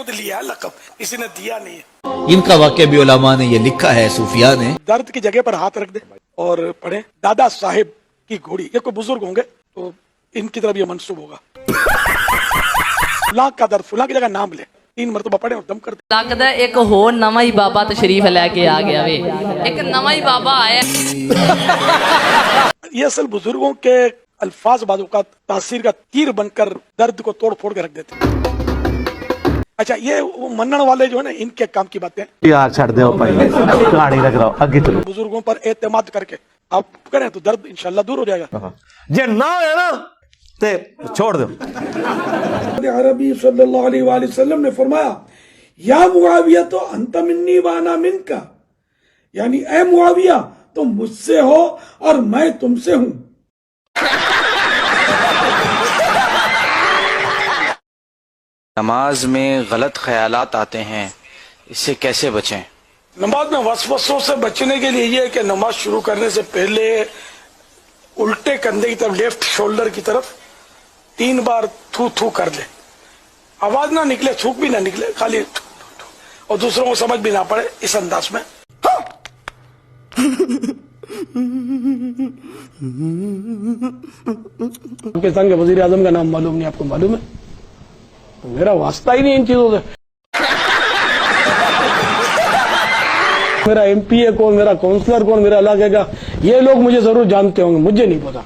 खुद लिया है लक़ब, किसी ने दिया नहीं है। इनका वाक़या भी उलमा ने ये लिखा है, सूफिया ने। दर्द की जगह पर हाथ रख दे और पढ़े दादा साहिब की घोड़ी। ये कोई बुजुर्ग होंगे तो इनकी तरफ ये मंसूब होगा। फुला का दर्द, फुला की जगह नाम ले, 3 मरतबा पढ़े और दम कर दे। लगता है एक होर नवा ही बाबा तशरीफ लेके आ गया वे, एक नवा ही बाबा आया। ये असल बुजुर्गों के अल्फाज बाजू का तासीर का तीर बनकर दर्द को तोड़ फोड़ के रख देते। अच्छा, ये वो मनन वाले जो है ना, इनके काम की बातें यार छड़ दो भाई, कहानी रख रहा हूं, आगे चलो। बुजुर्गों पर एतमाद करके आप करें तो दर्द इंशाल्लाह दूर हो जाएगा। जे ना है ना ते छोड़ दो। अरबी सल्लल्लाहु अलैहि वसल्लम ने फरमाया, या मुआविया तो अंत मिन्नी व अना मिनका, यानी ए मुआविया तुम मुझसे हो और मैं तुमसे हूं। नमाज में गलत ख्यालात आते हैं, इससे कैसे बचें? नमाज में वसवसों से बचने के लिए ये है कि नमाज शुरू करने से पहले उल्टे कंधे की तरफ, लेफ्ट शोल्डर की तरफ 3 बार थू थू कर ले। आवाज ना निकले, थूक भी ना निकले, खाली थू थू थू, और दूसरों को समझ भी ना पड़े, इस अंदाज में। पाकिस्तान के वजीर आजम का नाम मालूम नहीं, आपको मालूम है? तो मेरा वास्ता ही नहीं इन चीजों से। मेरा MP है कौन, मेरा काउंसलर कौन, मेरा इलाके का, ये लोग मुझे जरूर जानते होंगे, मुझे नहीं पता।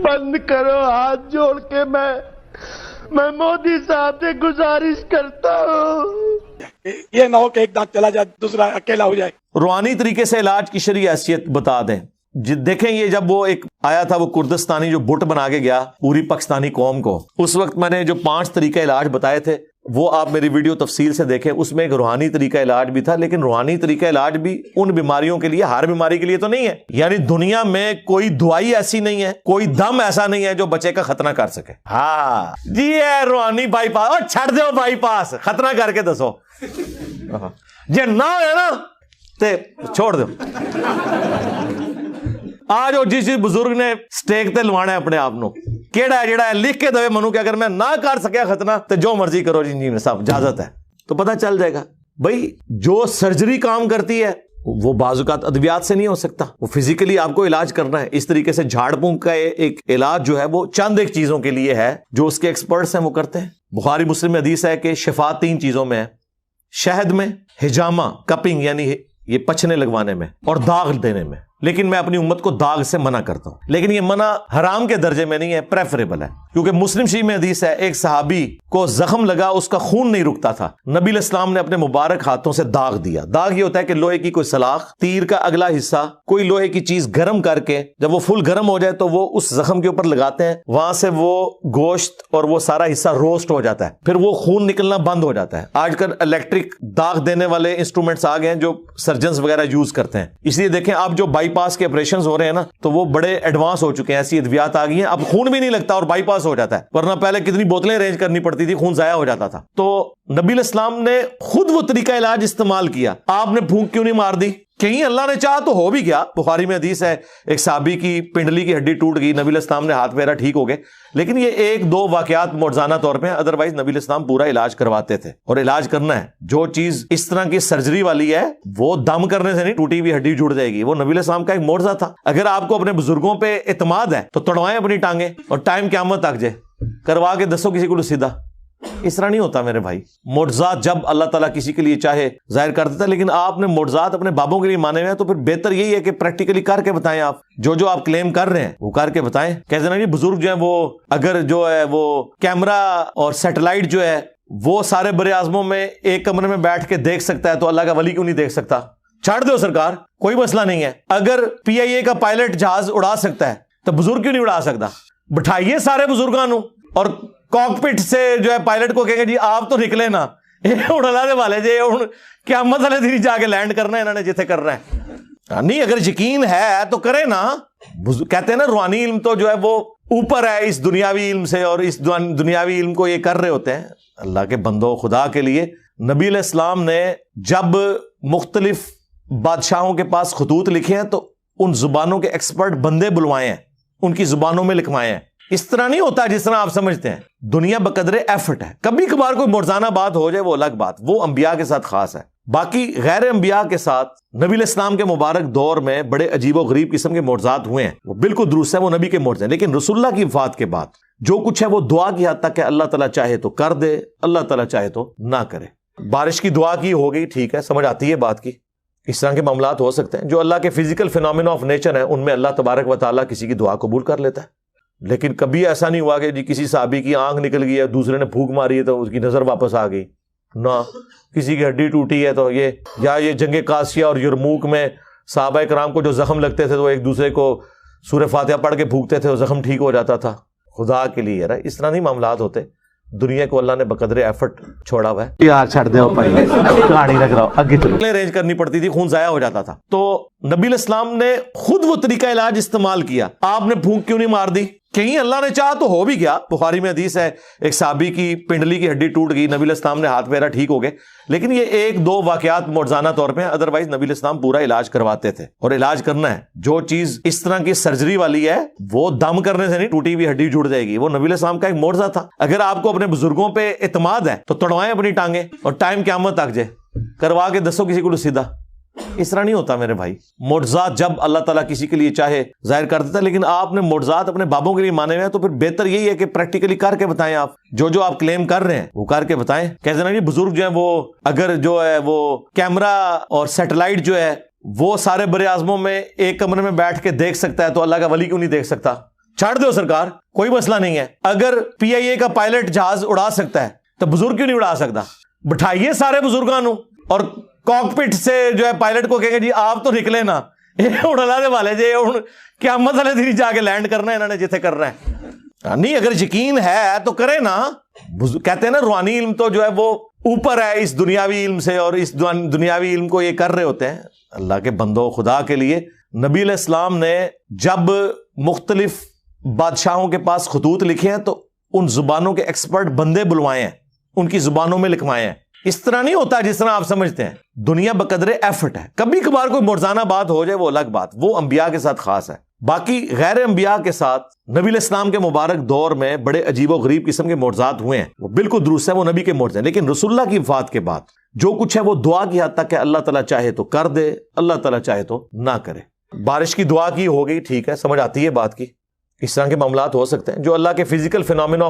बंद करो हाथ जोड़ के, मैं मोदी साहब से गुजारिश करता हूँ। ये ना हो कि एक दांत चला जाए, दूसरा अकेला हो जाए। रूहानी तरीके से इलाज की शरई हैसियत बता दें। देखें, ये जब वो एक आया था, वो कुर्दिस्तानी जो बुट बना के गया पूरी पाकिस्तानी कौम को, उस वक्त मैंने जो 5 तरीके इलाज बताए थे, वो आप मेरी वीडियो तफसील से देखें। उसमें एक रूहानी तरीका इलाज भी था, लेकिन रूहानी तरीका इलाज भी उन बीमारियों के लिए, हर बीमारी के लिए तो नहीं है। यानी दुनिया में कोई दवाई ऐसी नहीं है, कोई दम ऐसा नहीं है जो बच्चे का खतना कर सके। हाँ जी, है रूहानी बाईपास, और छड़ दो बाईपास, खतना करके दसो। जे ना है ना ते छोड़ दो। आज वो जिस बुजुर्ग ने स्टेक ते लवाना है अपने आप नो, केड़ा है जेड़ा है लिख के दवे मनु कि अगर मैं ना कर सकिया खतना तो जो मर्जी करो जी, जी साहब इजाजत है, तो पता चल जाएगा। भाई जो सर्जरी काम करती है वो बाजुकात अद्वियात से नहीं हो सकता, वो फिजिकली आपको इलाज करना है। इस तरीके से झाड़ फूंक का एक इलाज जो है वो चंद एक चीजों के लिए है, जो उसके एक्सपर्ट्स हैं वो करते हैं। बुखारी मुस्लिम में हदीस है कि शिफा 3 चीजों में है, शहद में, हिजामा कपिंग यानी ये पचने लगवाने में, और दाग देने में। लेकिन मैं अपनी उम्मत को दाग से मना करता हूं, लेकिन ये मना हराम के दर्जे में नहीं है, प्रेफरेबल है। क्योंकि मुस्लिम शरीफ में हदीस है, एक सहाबी को जख्म लगा, उसका खून नहीं रुकता था, नबी इस्लाम ने अपने मुबारक हाथों से दाग दिया। दाग ये होता है कि लोहे की कोई सलाख, तीर का अगला हिस्सा, कोई लोहे की चीज गर्म करके, जब वो फुल गर्म हो जाए तो वो उस जख्म के ऊपर लगाते हैं, वहां से वो गोश्त और वो सारा हिस्सा रोस्ट हो जाता है, फिर वो खून निकलना बंद हो जाता है। आजकल इलेक्ट्रिक दाग देने वाले इंस्ट्रूमेंट्स आ गए हैं जो सर्जन्स वगैरह यूज करते हैं। इसलिए देखें, आप जो बाईपास के ऑपरेशन हो रहे हैं ना, तो वो बड़े एडवांस हो चुके हैं, ऐसी अद्वियात आ गई हैं, अब खून भी नहीं लगता और बाईपास हो जाता है। वरना पहले कितनी बोतलें अरेंज करनी पड़ती थी, खून जाया हो जाता था। तो नबी इस्लाम ने खुद वो तरीका इलाज इस्तेमाल किया, आपने फूंक क्यों नहीं मार दी? कहीं अल्लाह ने चाहा तो हो भी गया। बुखारी में हदीस है, एक साहबी की पिंडली की हड्डी टूट गई, नबी इस्लाम ने हाथ फेरा, ठीक हो गए। लेकिन ये 1-2 वाकयात मौजूदा तौर पे, अदरवाइज नबी इस्लाम पूरा इलाज करवाते थे। और इलाज करना है, जो चीज इस तरह की सर्जरी वाली है वो दम करने से नहीं, टूटी हुई हड्डी जुड़ जाएगी। वो नबी इस्लाम का एक मौजज़ा था। अगर आपको अपने बुजुर्गों पे इत्मीनान है तो तोड़वाएं अपनी टांगे, और टाइम क़यामत तक जाए करवा के दसो किसी को सीधा। इस तरह नहीं होता मेरे भाई। मोज़ात जब अल्लाह ताला किसी के लिए चाहे जाहिर कर देता, लेकिन आपने मोज़ात अपने बाबों के लिए माने हुए हैं, तो फिर बेहतर यही है कि प्रैक्टिकली करके बताएं। आप जो जो आप क्लेम कर रहे हैं वो करके बताएं। कहते ना, बुजुर्ग जो है वो अगर जो है वो कैमरा और सैटेलाइट जो है वो सारे बड़े आजमों में एक कमरे में बैठ के देख सकता है, तो अल्लाह का वली क्यों नहीं देख सकता? छाड़ दो सरकार, कोई मसला नहीं है। अगर PIA का पायलट जहाज उड़ा सकता है तो बुजुर्ग क्यों नहीं उड़ा सकता? बिठाइए सारे बुजुर्गों और कॉकपिट से जो है पायलट को कहेंगे जी आप तो निकले ना, ये उड़ाने वाले जे क्या मसले दिन जाके लैंड करना है इन्होंने जिथे करना है। नहीं, अगर यकीन है तो करे ना। कहते हैं ना, रूहानी इल्म तो जो है वो ऊपर है इस दुनियावी इल्म से, और इस दुनियावी इल्म को ये कर रहे होते हैं अल्लाह के बंदो खुदा के लिए। नबी इस्लाम ने जब मुख्तलिफ बादशाहों के पास खतूत लिखे हैं तो उन जुबानों के एक्सपर्ट बंदे बुलवाए हैं, उनकी जुबानों में लिखवाए हैं। اس طرح نہیں ہوتا جس طرح آپ سمجھتے ہیں. دنیا بقدر ایفرٹ ہے. کبھی کبھار کوئی مرزانہ بات ہو جائے وہ الگ بات, وہ انبیاء کے ساتھ خاص ہے. باقی غیر انبیاء کے ساتھ نبی علیہ السلام کے مبارک دور میں بڑے عجیب و غریب قسم کے معجزات ہوئے ہیں, وہ بالکل درست ہے, وہ نبی کے معجزے ہیں. لیکن رسول اللہ کی وفات کے بعد جو کچھ ہے وہ دعا کی حد تک ہے. اللہ تعالیٰ چاہے تو کر دے, اللہ تعالیٰ چاہے تو نہ کرے. بارش کی دعا کی ہو گئی, ٹھیک ہے, سمجھ آتی ہے بات کی. اس طرح کے معاملات ہو سکتے ہیں. جو اللہ کے فزیکل فینومینا آف نیچر ہیں ان میں اللہ تبارک و تعالیٰ کسی کی دعا قبول کر لیتا ہے. لیکن کبھی ایسا نہیں ہوا کہ جی کسی صحابی کی آنکھ نکل گئی ہے, دوسرے نے پھونک ماری ہے تو اس کی نظر واپس آ گئی, نہ. کسی کی ہڈی ٹوٹی ہے تو یہ جنگ قاسیہ اور یرموک میں صحابہ کرام کو جو زخم لگتے تھے تو ایک دوسرے کو سورہ فاتحہ پڑھ کے پھونکتے تھے, وہ زخم ٹھیک ہو جاتا تھا. خدا کے لیے یار اس طرح نہیں معاملات ہوتے. دنیا کو اللہ نے بقدر ایفرٹ چھوڑا ہوا ہے. یار چھڑ دے بھائی, کہانی رکھ رہا آگے چلو. ارینج کرنی پڑتی تھی, خون ضائع ہو جاتا تھا. تو نبی علیہ السلام نے خود وہ طریقہ علاج استعمال کیا. آپ نے پھونک کیوں نہیں مار دی؟ کہیں اللہ نے چاہا تو ہو بھی گیا. بخاری میں حدیث ہے ایک صحابی کی پنڈلی کی ہڈی ٹوٹ گئی, نبی علیہ السلام نے ہاتھ پھیرا, ٹھیک ہو گئے. لیکن یہ ایک دو واقعات معجزانہ طور پہ ہیں. ادروائز نبی علیہ السلام پورا علاج کرواتے تھے, اور علاج کرنا ہے. جو چیز اس طرح کی سرجری والی ہے وہ دم کرنے سے نہیں ٹوٹی ہوئی ہڈی جڑ جائے گی. وہ نبی علیہ السلام کا ایک معجزہ تھا. اگر آپ کو اپنے بزرگوں پہ اعتماد ہے تو توڑوائیں اپنی ٹانگیں, اور ٹائم قیامت تک جائے کروا کے دسو کسی کو سیدھا. اس طرح نہیں ہوتا میرے بھائی. معجزات جب اللہ تعالیٰ کسی کے لیے چاہے ظاہر کر دیتا ہے. لیکن آپ نے معجزات اپنے بابوں کے لیے مانے ہوئے ہیں تو پھر بہتر یہی ہے کہ پریکٹیکلی کر کے بتائیں. آپ جو آپ کلیم کر رہے ہیں وہ کر کے بتائیں. کہتے ہیں نا جی بزرگ جو ہیں وہ اگر جو ہے وہ کیمرہ اور سیٹلائٹ جو ہے وہ سارے بر اعظموں میں ایک کمرے میں بیٹھ کے دیکھ سکتا ہے تو اللہ کا ولی کیوں نہیں دیکھ سکتا؟ چھاڑ دو سرکار, کوئی مسئلہ نہیں ہے. اگر PIA کا پائلٹ جہاز اڑا سکتا ہے تو بزرگ کیوں نہیں اڑا سکتا؟ بٹھائیے سارے بزرگانوں اور کاکپٹ سے جو ہے پائلٹ کو کہیں گے جی آپ تو نکلے نا, یہ اڑانے والے جی قیامت والے دن جا کے لینڈ کرنا ہے انہوں نے جتنے کرنا ہے. نہیں اگر یقین ہے تو کرے نا. کہتے ہیں نا روحانی علم تو جو ہے وہ اوپر ہے اس دنیاوی علم سے, اور اس دنیاوی علم کو یہ کر رہے ہوتے ہیں. اللہ کے بندو, خدا کے لیے نبی علیہ السلام نے جب مختلف بادشاہوں کے پاس خطوط لکھے ہیں تو ان زبانوں کے ایکسپرٹ بندے بلوائے ہیں, ان کی زبانوں میں لکھوائے ہیں. اس طرح نہیں ہوتا جس طرح آپ سمجھتے ہیں. دنیا بقدر ایفرٹ ہے. کبھی کبھار کوئی مرزانہ بات ہو جائے وہ الگ بات, وہ انبیاء کے ساتھ خاص ہے. باقی غیر انبیاء کے ساتھ نبی علیہ السلام کے مبارک دور میں بڑے عجیب و غریب قسم کے معجزات ہوئے ہیں, وہ بالکل درست ہے, وہ نبی کے معجزے ہیں. لیکن رسول اللہ کی وفات کے بعد جو کچھ ہے وہ دعا کی حد تک ہے. اللہ تعالیٰ چاہے تو کر دے, اللہ تعالیٰ چاہے تو نہ کرے. بارش کی دعا کی ہو گئی, ٹھیک ہے, سمجھ آتی ہے بات کی. اس طرح کے معاملات ہو سکتے ہیں. جو اللہ کے فزیکل فینومینا